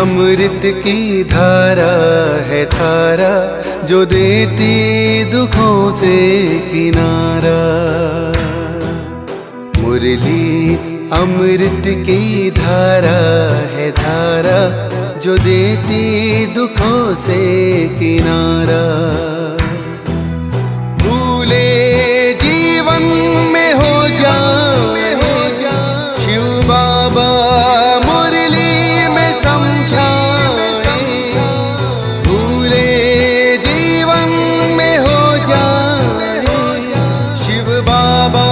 अमृत की धारा है धारा, जो देती दुखों से किनारा। मुरली अमृत की धारा है धारा, जो देती दुखों से किनारा। भूले जीवन में हो जाए शिव बाबा मुरली में समझाए। भूले जीवन में हो जाए शिव बाबा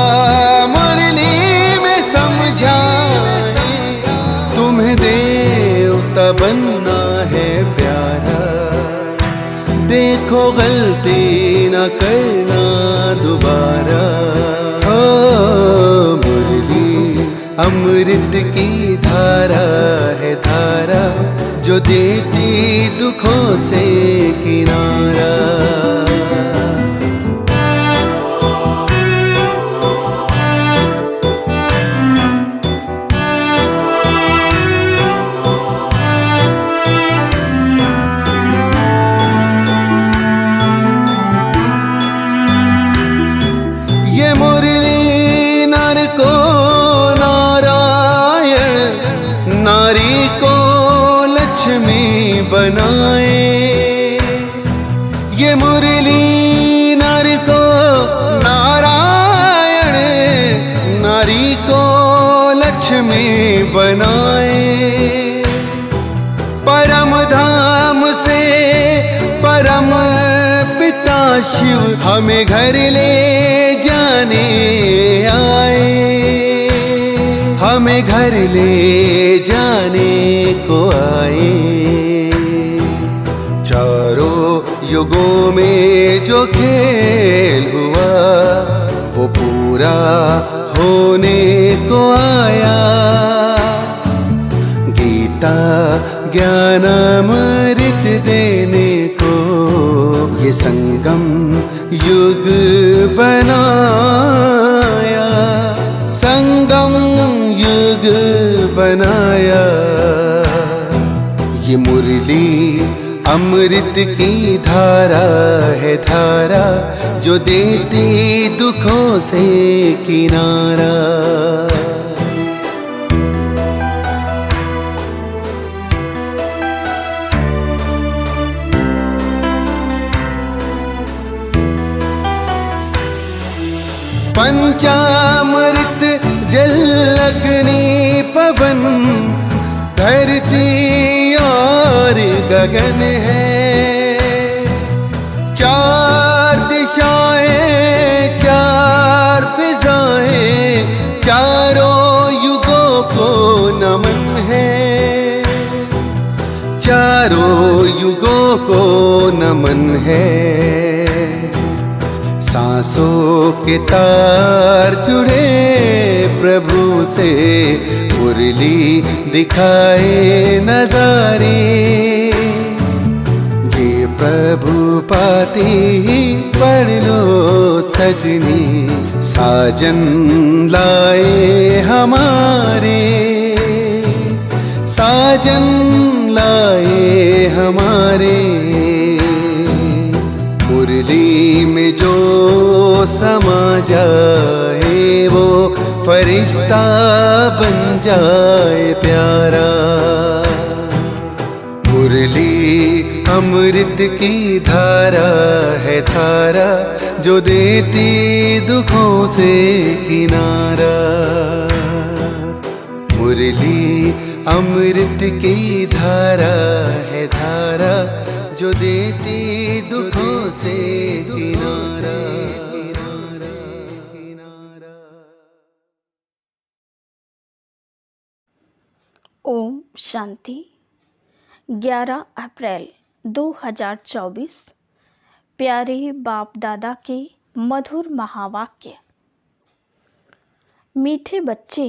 मुरली में समझाए। तुम्हें देवता बनना है प्यारा, देखो गलती न करना दोबारा। हो मुरली अमृत की धारा है धारा, जो देती दुखों से किनारा। लक्ष्मी बनाए ये मुरली, नर को नारायण, नारी को लक्ष्मी बनाए। परम धाम से परम पिता शिव हमें घर ले जाने आए। हमें घर ले जाने को आए। चारों युगों में जो खेल हुआ वो पूरा होने को आया। गीता ज्ञान अमृत देने को ये संगम युग बनाया। संगम युग बनाया। ये मुरली अमृत की धारा है धारा, जो देती दुखों से किनारा। पंचामृत जल अग्नि पवन, धरती और गगन है। चार दिशाएं चार फिजाएं, चारों युगों को नमन है। चारों युगों को नमन है। सांसों के तार जुड़े प्रभु से, मुरली दिखाए नजारे। ये प्रभु पाती ही पढ़ लो सजनी, साजन लाए हमारे। साजन लाए हमारे। मुरली में जो समा जाए वो फरिश्ता बन जाए प्यारा। मुरली अमृत की धारा है धारा, जो देती दुखों से किनारा। मुरली अमृत की धारा है धारा, जो देती दुखों से किनारा। ओम शांति। 11 अप्रैल 2024। प्यारे बाप दादा के मधुर महावाक्य। मीठे बच्चे,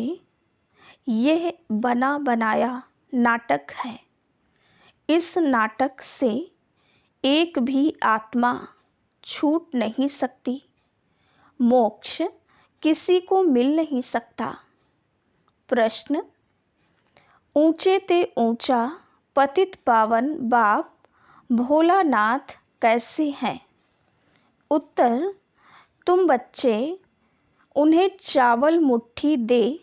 यह बना बनाया नाटक है। इस नाटक से एक भी आत्मा छूट नहीं सकती। मोक्ष किसी को मिल नहीं सकता। प्रश्न: ऊंचे ते ऊंचा पतित पावन बाप भोलानाथ कैसे हैं? उत्तर, तुम बच्चे उन्हें चावल मुट्ठी दे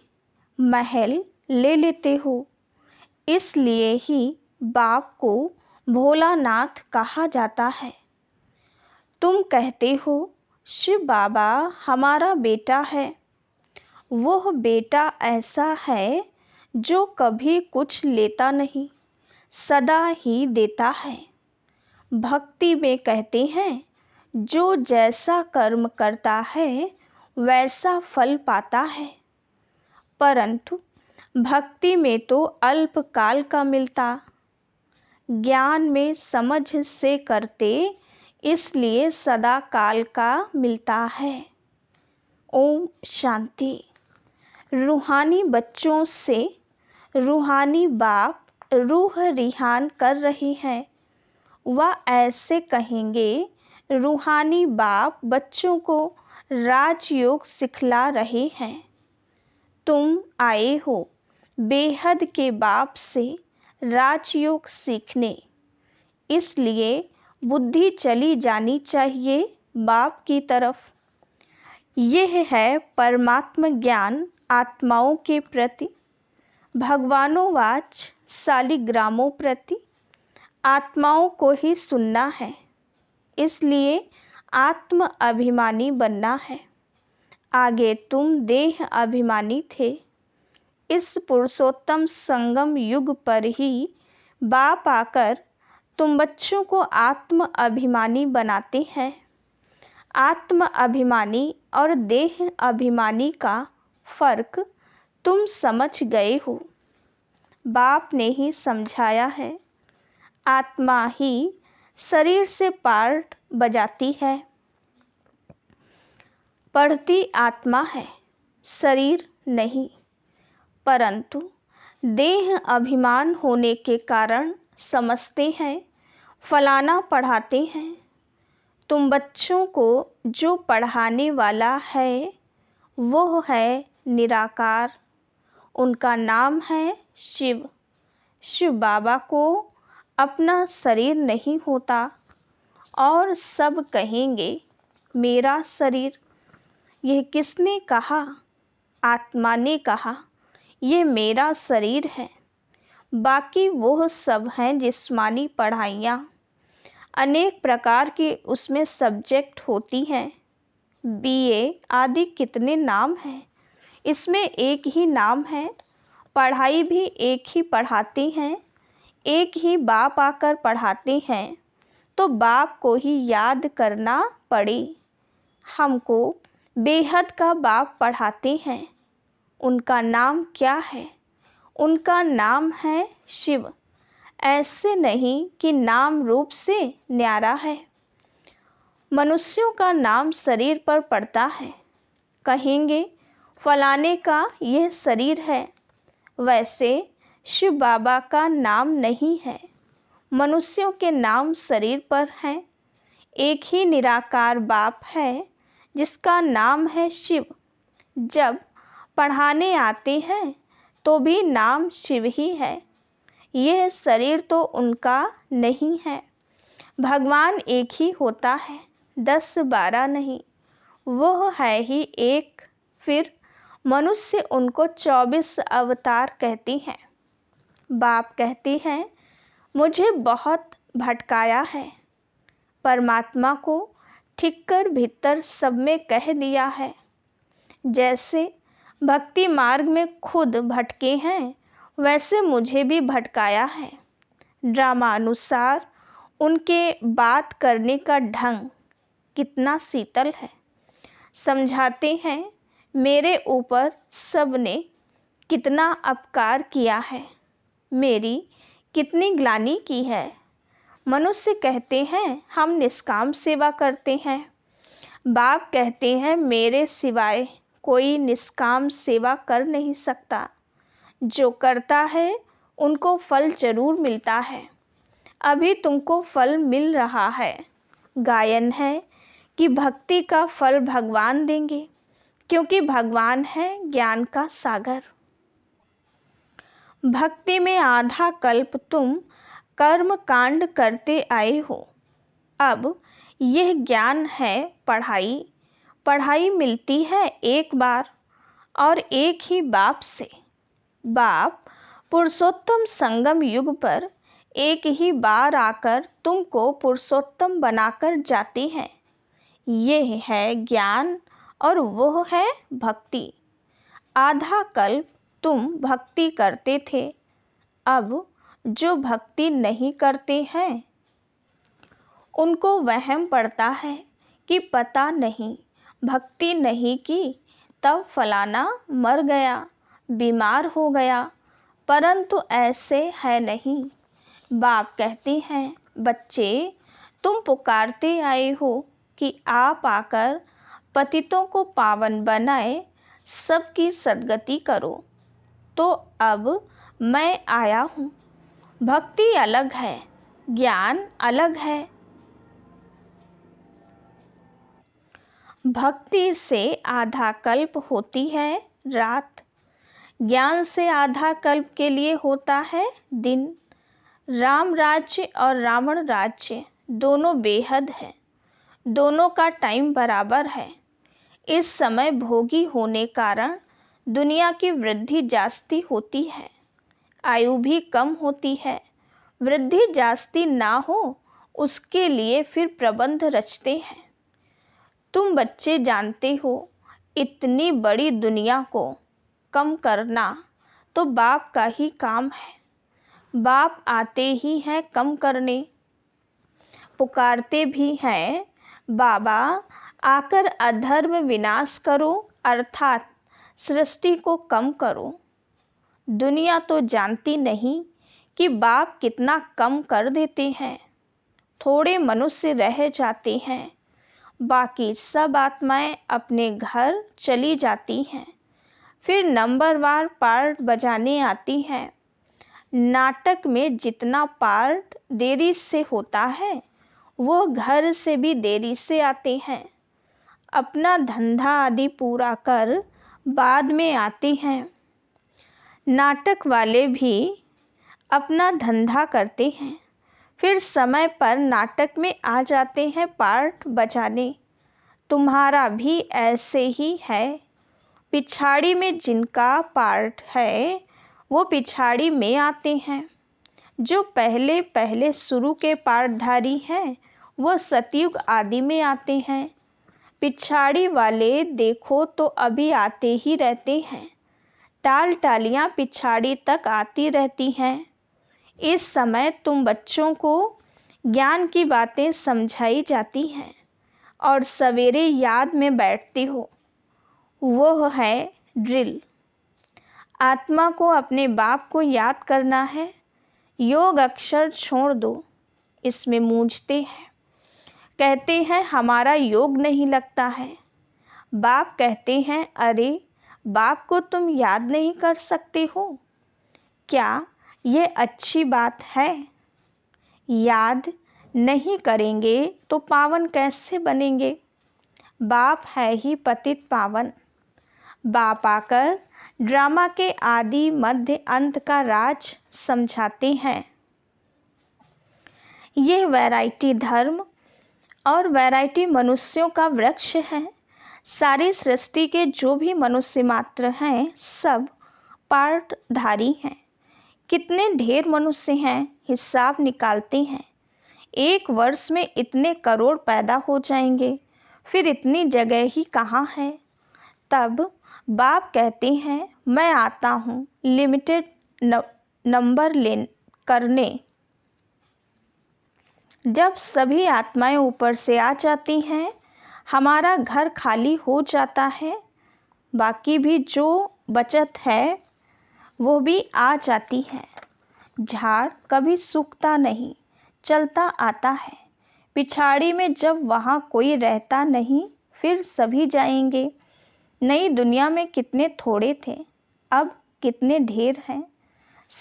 महल ले लेते हो, इसलिए ही बाप को भोलानाथ कहा जाता है। तुम कहते हो शिव बाबा हमारा बेटा है। वह बेटा ऐसा है जो कभी कुछ लेता नहीं, सदा ही देता है। भक्ति में कहते हैं जो जैसा कर्म करता है वैसा फल पाता है, परंतु भक्ति में तो अल्पकाल का मिलता, ज्ञान में समझ से करते इसलिए सदा काल का मिलता है। ओम शांति। रूहानी बच्चों से रूहानी बाप रूह रिहान कर रही हैं। वह ऐसे कहेंगे, रूहानी बाप बच्चों को राजयोग सिखला रहे हैं। तुम आए हो बेहद के बाप से राजयोग सीखने, इसलिए बुद्धि चली जानी चाहिए बाप की तरफ। यह है परमात्म ज्ञान आत्माओं के प्रति, भगवानोवाच शालिग्रामों प्रति। आत्माओं को ही सुनना है, इसलिए आत्म अभिमानी बनना है। आगे तुम देह अभिमानी थे। इस पुरुषोत्तम संगम युग पर ही बाप आकर तुम बच्चों को आत्म अभिमानी बनाते हैं। आत्म अभिमानी और देह अभिमानी का फर्क तुम समझ गए हो। बाप ने ही समझाया है। आत्मा ही शरीर से पार्ट बजाती है। पढ़ती आत्मा है, शरीर नहीं, परंतु देह अभिमान होने के कारण समझते हैं फलाना पढ़ाते हैं। तुम बच्चों को जो पढ़ाने वाला है वो है निराकार, उनका नाम है शिव। शिव बाबा को अपना शरीर नहीं होता और सब कहेंगे मेरा शरीर। यह किसने कहा? आत्मा ने कहा ये मेरा शरीर है। बाकी वो सब हैं जिस्मानी पढ़ाइयाँ, अनेक प्रकार की उसमें सब्जेक्ट होती हैं। बीए आदि कितने नाम हैं, इसमें एक ही नाम है। पढ़ाई भी एक ही पढ़ाते हैं, एक ही बाप आकर पढ़ाते हैं, तो बाप को ही याद करना पड़े। हमको बेहद का बाप पढ़ाते हैं। उनका नाम क्या है? उनका नाम है शिव। ऐसे नहीं कि नाम रूप से न्यारा है। मनुष्यों का नाम शरीर पर पड़ता है, कहेंगे फलाने का यह शरीर है। वैसे शिव बाबा का नाम नहीं है, मनुष्यों के नाम शरीर पर हैं। एक ही निराकार बाप है जिसका नाम है शिव। जब पढ़ाने आते हैं तो भी नाम शिव ही है। यह शरीर तो उनका नहीं है। भगवान एक ही होता है, 10-12 नहीं, वह है ही एक। फिर मनुष्य उनको 24 अवतार कहते हैं। बाप कहते हैं मुझे बहुत भटकाया है। परमात्मा को ठीक कर भीतर सब में कह दिया है। जैसे भक्ति मार्ग में खुद भटके हैं, वैसे मुझे भी भटकाया है। ड्रामानुसार उनके बात करने का ढंग कितना शीतल है। समझाते हैं मेरे ऊपर सबने कितना अपकार किया है, मेरी कितनी ग्लानि की है। मनुष्य कहते हैं हम निष्काम सेवा करते हैं। बाप कहते हैं मेरे सिवाय कोई निष्काम सेवा कर नहीं सकता। जो करता है उनको फल जरूर मिलता है। अभी तुमको फल मिल रहा है। गायन है कि भक्ति का फल भगवान देंगे, क्योंकि भगवान है ज्ञान का सागर। भक्ति में आधा कल्प तुम कर्म कांड करते आए हो। अब यह ज्ञान है पढ़ाई। पढ़ाई मिलती है एक बार और एक ही बाप से। बाप पुरुषोत्तम संगम युग पर एक ही बार आकर तुमको पुरुषोत्तम बनाकर जाती हैं। यह है ज्ञान और वो है भक्ति। आधा कल्प तुम भक्ति करते थे, अब जो भक्ति नहीं करते हैं उनको वहम पड़ता है कि पता नहीं भक्ति नहीं की तब फलाना मर गया, बीमार हो गया, परंतु ऐसे है नहीं। बाप कहते हैं, बच्चे तुम पुकारते आए हो कि आप आकर पतितों को पावन बनाए, सबकी सद्गति करो। तो अब मैं आया हूँ। भक्ति अलग है, ज्ञान अलग है। भक्ति से आधा कल्प होती है रात, ज्ञान से आधा कल्प के लिए होता है दिन। राम राज्य और रावण राज्य दोनों बेहद है, दोनों का टाइम बराबर है। इस समय भोगी होने कारण दुनिया की वृद्धि जास्ती होती है, आयु भी कम होती है। वृद्धि जास्ती ना हो उसके लिए फिर प्रबंध रचते हैं। तुम बच्चे जानते हो, इतनी बड़ी दुनिया को कम करना तो बाप का ही काम है। बाप आते ही हैं कम करने, पुकारते भी हैं, बाबा आकर अधर्म विनाश करो, अर्थात सृष्टि को कम करो। दुनिया तो जानती नहीं कि बाप कितना कम कर देते हैं। थोड़े मनुष्य रह जाते हैं, बाकी सब आत्माएं अपने घर चली जाती हैं। फिर नंबरवार पार्ट बजाने आती हैं। नाटक में जितना पार्ट देरी से होता है वो घर से भी देरी से आते हैं। अपना धंधा आदि पूरा कर बाद में आते हैं। नाटक वाले भी अपना धंधा करते हैं, फिर समय पर नाटक में आ जाते हैं पार्ट बजाने। तुम्हारा भी ऐसे ही है। पिछाड़ी में जिनका पार्ट है वो पिछाड़ी में आते हैं। जो पहले पहले शुरू के पार्टधारी हैं वो सतयुग आदि में आते हैं। पिछाड़ी वाले देखो तो अभी आते ही रहते हैं। टाल टालियाँ पिछाड़ी तक आती रहती हैं। इस समय तुम बच्चों को ज्ञान की बातें समझाई जाती हैं और सवेरे याद में बैठती हो। वो है ड्रिल। आत्मा को अपने बाप को याद करना है। योग अक्षर छोड़ दो, इसमें मूंझते हैं। कहते हैं हमारा योग नहीं लगता है। बाप कहते हैं, अरे बाप को तुम याद नहीं कर सकते हो क्या? ये अच्छी बात है। याद नहीं करेंगे तो पावन कैसे बनेंगे? बाप है ही पतित पावन। बाप आकर ड्रामा के आदि मध्य अंत का राज समझाते हैं। यह वैरायटी धर्म और वैरायटी मनुष्यों का वृक्ष है। सारी सृष्टि के जो भी मनुष्य मात्र हैं सब पार्टधारी हैं। कितने ढेर मनुष्य हैं, हिसाब निकालते हैं। एक वर्ष में इतने करोड़ पैदा हो जाएंगे, फिर इतनी जगह ही कहाँ है? तब बाप कहते हैं, मैं आता हूँ लिमिटेड नंबर करने। जब सभी आत्माएं ऊपर से आ जाती हैं, हमारा घर खाली हो जाता है। बाकी भी जो बचत है वो भी आ जाती है। झाड़ कभी सूखता नहीं, चलता आता है। पिछाड़ी में जब वहाँ कोई रहता नहीं, फिर सभी जाएंगे। नई दुनिया में कितने थोड़े थे, अब कितने ढेर हैं।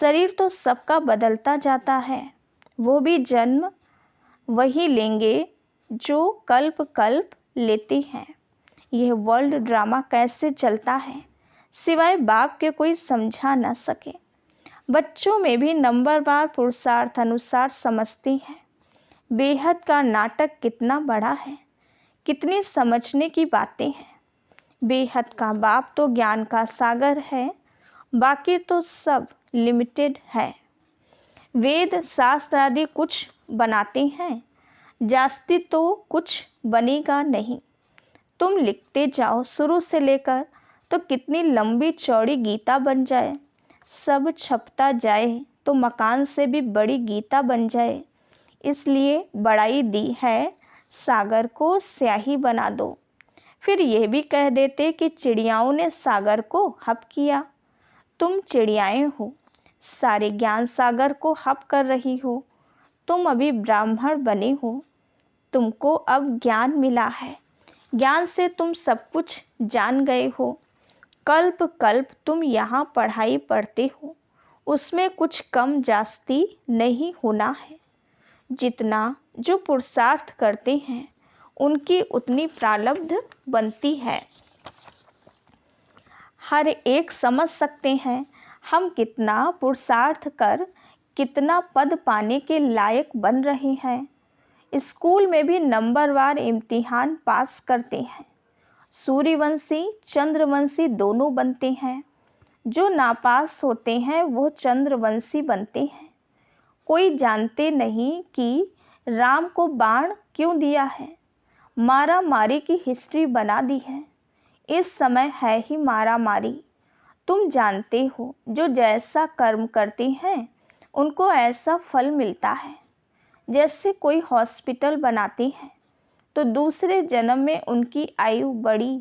शरीर तो सबका बदलता जाता है, वो भी जन्म वही लेंगे जो कल्प कल्प लेते हैं। यह वर्ल्ड ड्रामा कैसे चलता है, सिवाय बाप के कोई समझा न सके। बच्चों में भी नंबरवार पुरुषार्थ अनुसार समझते हैं। बेहद का नाटक कितना बड़ा है, कितनी समझने की बातें हैं। बेहद का बाप तो ज्ञान का सागर है, बाकी तो सब लिमिटेड है। वेद शास्त्र आदि कुछ बनाते हैं, जास्ती तो कुछ बनेगा नहीं। तुम लिखते जाओ शुरू से लेकर तो कितनी लंबी चौड़ी गीता बन जाए। सब छपता जाए तो मकान से भी बड़ी गीता बन जाए। इसलिए बड़ाई दी है, सागर को स्याही बना दो। फिर यह भी कह देते कि चिड़ियाओं ने सागर को हप किया। तुम चिड़ियाएं हो, सारे ज्ञान सागर को हप कर रही हो। तुम अभी ब्राह्मण बने हो, तुमको अब ज्ञान मिला है। ज्ञान से तुम सब कुछ जान गए हो। कल्प कल्प तुम यहाँ पढ़ाई पढ़ते हो, उसमें कुछ कम जास्ती नहीं होना है। जितना जो पुरुषार्थ करते हैं उनकी उतनी प्रारब्ध बनती है। हर एक समझ सकते हैं हम कितना पुरुषार्थ कर कितना पद पाने के लायक बन रहे हैं। स्कूल में भी नंबरवार इम्तिहान पास करते हैं। सूर्यवंशी चंद्रवंशी दोनों बनते हैं। जो नापास होते हैं वो चंद्रवंशी बनते हैं। कोई जानते नहीं कि राम को बाण क्यों दिया है। मारा मारी की हिस्ट्री बना दी है। इस समय है ही मारा मारी। तुम जानते हो जो जैसा कर्म करते हैं उनको ऐसा फल मिलता है। जैसे कोई हॉस्पिटल बनाते हैं तो दूसरे जन्म में उनकी आयु बड़ी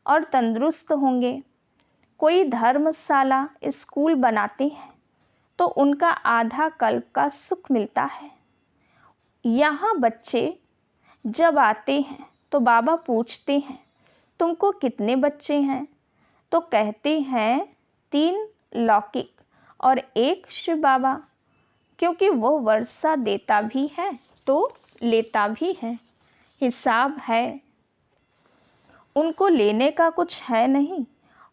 और तंदुरुस्त होंगे। कोई धर्मशाला स्कूल बनाते हैं तो उनका आधा कल्प का सुख मिलता है। यहाँ बच्चे जब आते हैं तो बाबा पूछते हैं तुमको कितने बच्चे हैं, तो कहते हैं 3 लौकिक और 1 शिव बाबा, क्योंकि वो वर्षा देता भी है तो लेता भी है। हिसाब है, उनको लेने का कुछ है नहीं,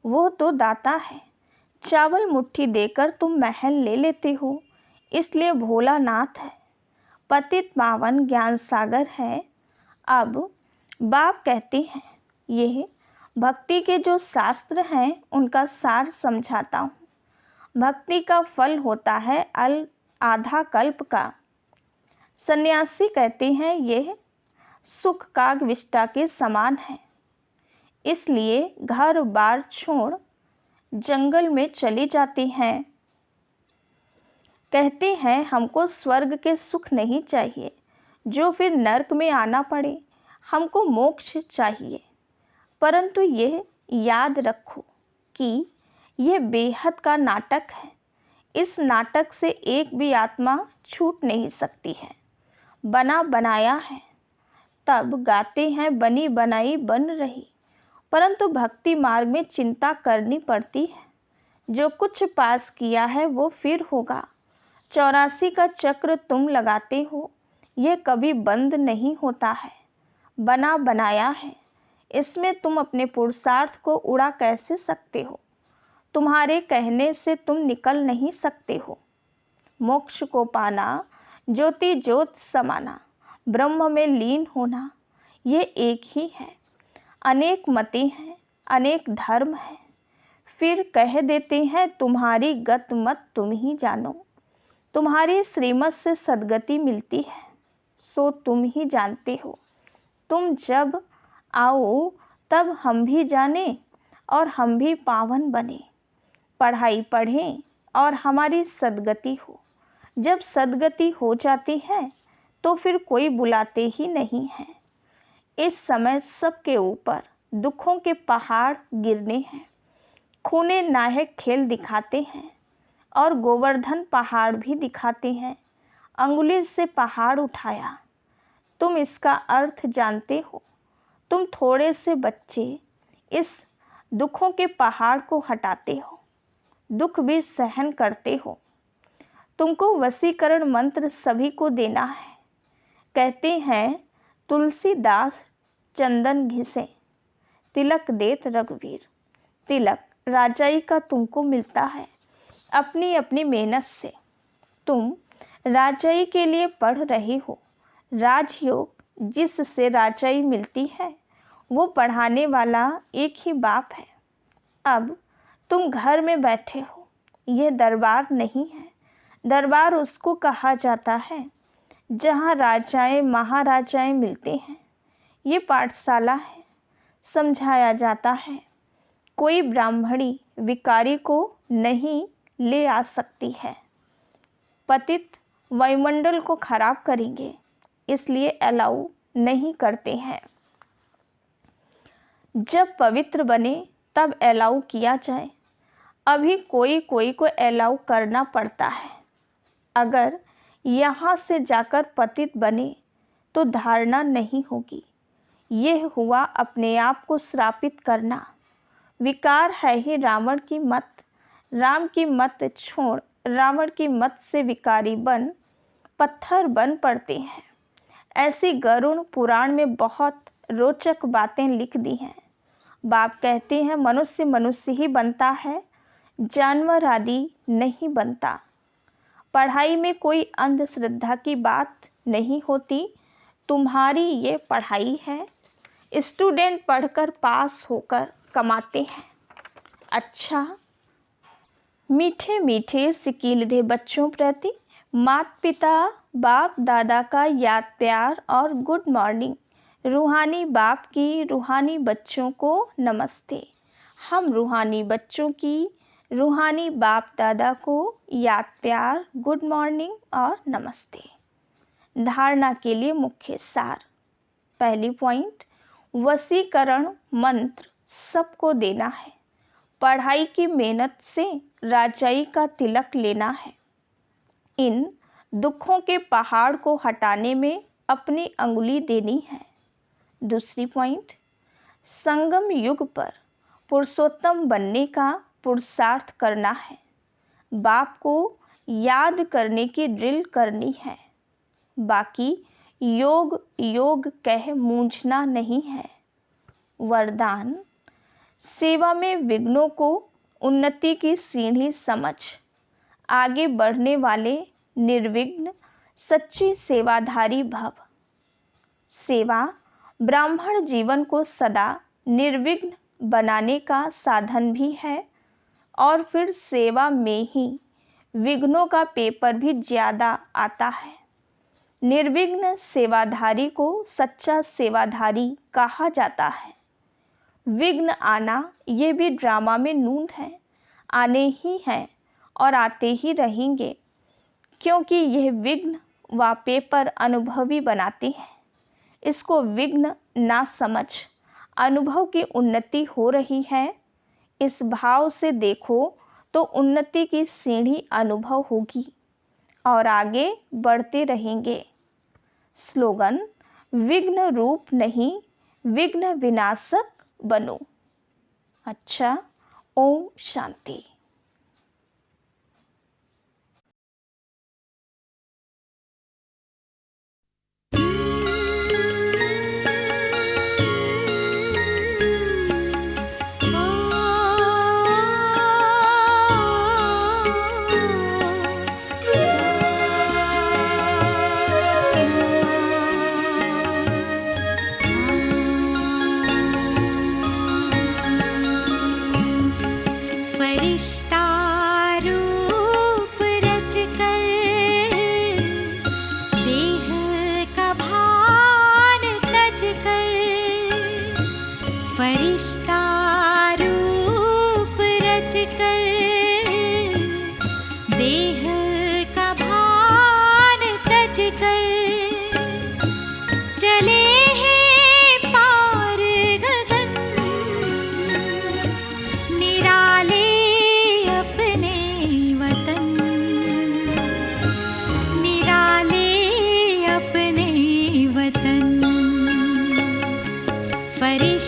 वो तो दाता है। चावल मुट्ठी देकर तुम महल ले लेते हो, इसलिए भोलानाथ है। पतित पावन ज्ञान सागर है। अब बाप कहते हैं यह भक्ति के जो शास्त्र हैं उनका सार समझाता हूँ। भक्ति का फल होता है आधा कल्प का। सन्यासी कहते हैं यह सुख का विष्टा के समान है, इसलिए घर बार छोड़ जंगल में चले जाते हैं। कहते हैं हमको स्वर्ग के सुख नहीं चाहिए जो फिर नरक में आना पड़े, हमको मोक्ष चाहिए। परंतु यह याद रखो कि यह बेहद का नाटक है। इस नाटक से एक भी आत्मा छूट नहीं सकती है। बना बनाया है, तब गाते हैं बनी बनाई बन रही। परंतु भक्ति मार्ग में चिंता करनी पड़ती है। जो कुछ पास किया है वो फिर होगा। 84 का चक्र तुम लगाते हो, यह कभी बंद नहीं होता है। बना बनाया है, इसमें तुम अपने पुरुषार्थ को उड़ा कैसे सकते हो। तुम्हारे कहने से तुम निकल नहीं सकते हो। मोक्ष को पाना, ज्योति ज्योत समाना, ब्रह्म में लीन होना, ये एक ही है। अनेक मतें हैं, अनेक धर्म हैं, फिर कह देते हैं तुम्हारी गत मत तुम ही जानो। तुम्हारी श्रीमत से सद्गति मिलती है सो तुम ही जानते हो। तुम जब आओ तब हम भी जाने और हम भी पावन बने। पढ़ाई पढ़ें और हमारी सद्गति हो। जब सद्गति हो जाती है तो फिर कोई बुलाते ही नहीं है। इस समय सबके ऊपर दुखों के पहाड़ गिरने हैं। खूने नायक खेल दिखाते हैं और गोवर्धन पहाड़ भी दिखाते हैं। अंगुली से पहाड़ उठाया, तुम इसका अर्थ जानते हो। तुम थोड़े से बच्चे इस दुखों के पहाड़ को हटाते हो, दुख भी सहन करते हो। तुमको वशीकरण मंत्र सभी को देना है। कहते हैं तुलसीदास चंदन घिसे, तिलक देत रघुवीर। तिलक राजाई का तुमको मिलता है। अपनी अपनी मेहनत से। तुम राजाई के लिए पढ़ रहे हो। राजयोग जिससे राजाई मिलती है वो पढ़ाने वाला एक ही बाप है। अब तुम घर में बैठे हो। यह दरबार नहीं है। दरबार उसको कहा जाता है जहाँ राजाएं महाराजाएं मिलते हैं। ये पाठशाला है। समझाया जाता है कोई ब्राह्मणी विकारी को नहीं ले आ सकती है। पतित वायुमंडल को खराब करेंगे, इसलिए अलाउ नहीं करते हैं। जब पवित्र बने तब अलाउ किया जाए। अभी कोई कोई को अलाउ करना पड़ता है। अगर यहाँ से जाकर पतित बने तो धारणा नहीं होगी। यह हुआ अपने आप को श्रापित करना। विकार है ही रावण की मत। राम की मत छोड़ रावण की मत से विकारी बन पत्थर बन पड़ते हैं। ऐसी गरुड़ पुराण में बहुत रोचक बातें लिख दी हैं। बाप कहते हैं मनुष्य मनुष्य ही बनता है, जानवर आदि नहीं बनता। पढ़ाई में कोई अंधश्रद्धा की बात नहीं होती। तुम्हारी ये पढ़ाई है। स्टूडेंट पढ़कर पास होकर कमाते हैं। अच्छा, मीठे मीठे सिकीलधे बच्चों प्रति माता पिता बाप दादा का याद प्यार और गुड मॉर्निंग। रूहानी बाप की रूहानी बच्चों को नमस्ते। हम रूहानी बच्चों की रूहानी बाप दादा को याद प्यार गुड मॉर्निंग और नमस्ते। धारणा के लिए मुख्य सार। पहली पॉइंट, वशीकरण मंत्र सबको देना है। पढ़ाई की मेहनत से राजाई का तिलक लेना है। इन दुखों के पहाड़ को हटाने में अपनी अंगुली देनी है। दूसरी पॉइंट, संगम युग पर पुरुषोत्तम बनने का पुरुषार्थ करना है। बाप को याद करने की ड्रिल करनी है। बाकी योग योग कह मूंझना नहीं है। वरदान, सेवा में विघ्नों को उन्नति की सीढ़ी समझ। आगे बढ़ने वाले निर्विघ्न सच्ची सेवाधारी भव। सेवा ब्राह्मण जीवन को सदा निर्विघ्न बनाने का साधन भी है और फिर सेवा में ही विघ्नों का पेपर भी ज़्यादा आता है। निर्विघ्न सेवाधारी को सच्चा सेवाधारी कहा जाता है। विघ्न आना ये भी ड्रामा में नूंद है। आने ही हैं और आते ही रहेंगे, क्योंकि यह विघ्न व पेपर अनुभवी बनाते हैं। इसको विघ्न ना समझ, अनुभव की उन्नति हो रही है। इस भाव से देखो तो उन्नति की सीढ़ी अनुभव होगी और आगे बढ़ते रहेंगे। स्लोगन, विघ्न रूप नहीं विघ्न विनाशक बनो। अच्छा, ओम शांति। फरिश्ता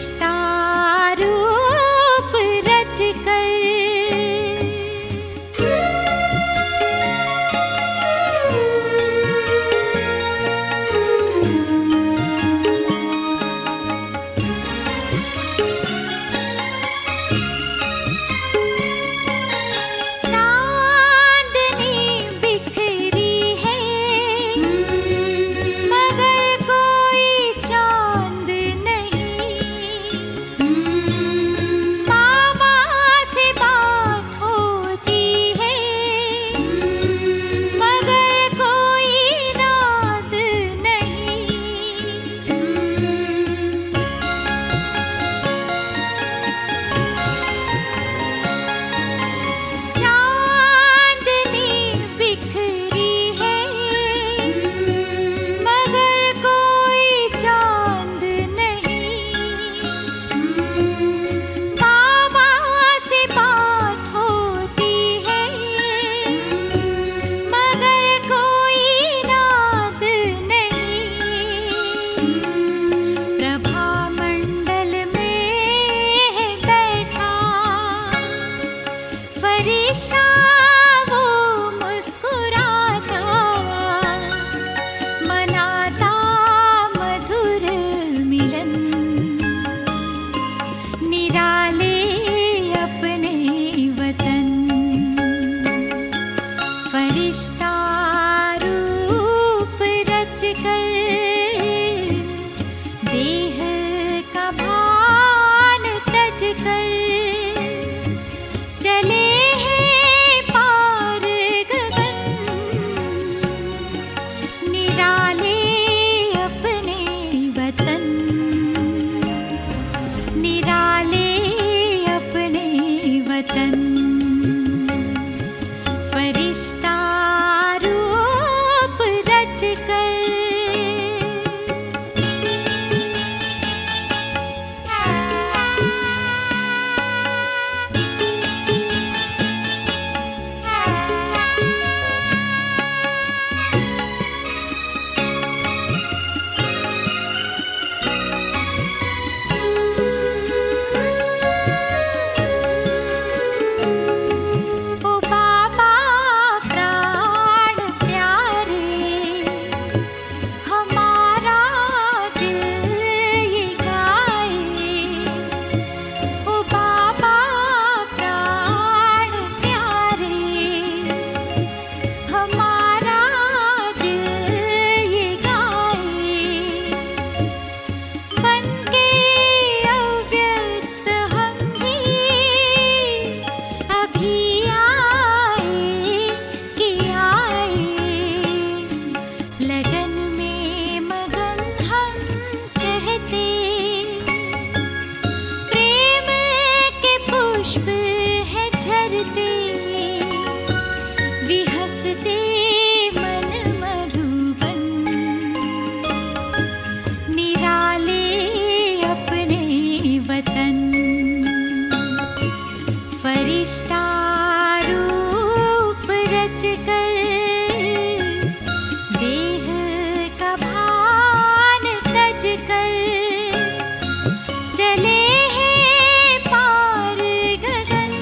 पर चले हैं पार गगन,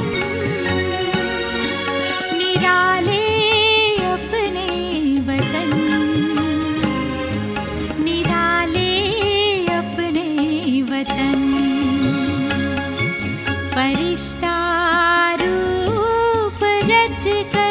निराले अपने वतन, निराले अपने वतन। फरिश्ता रूप रच कर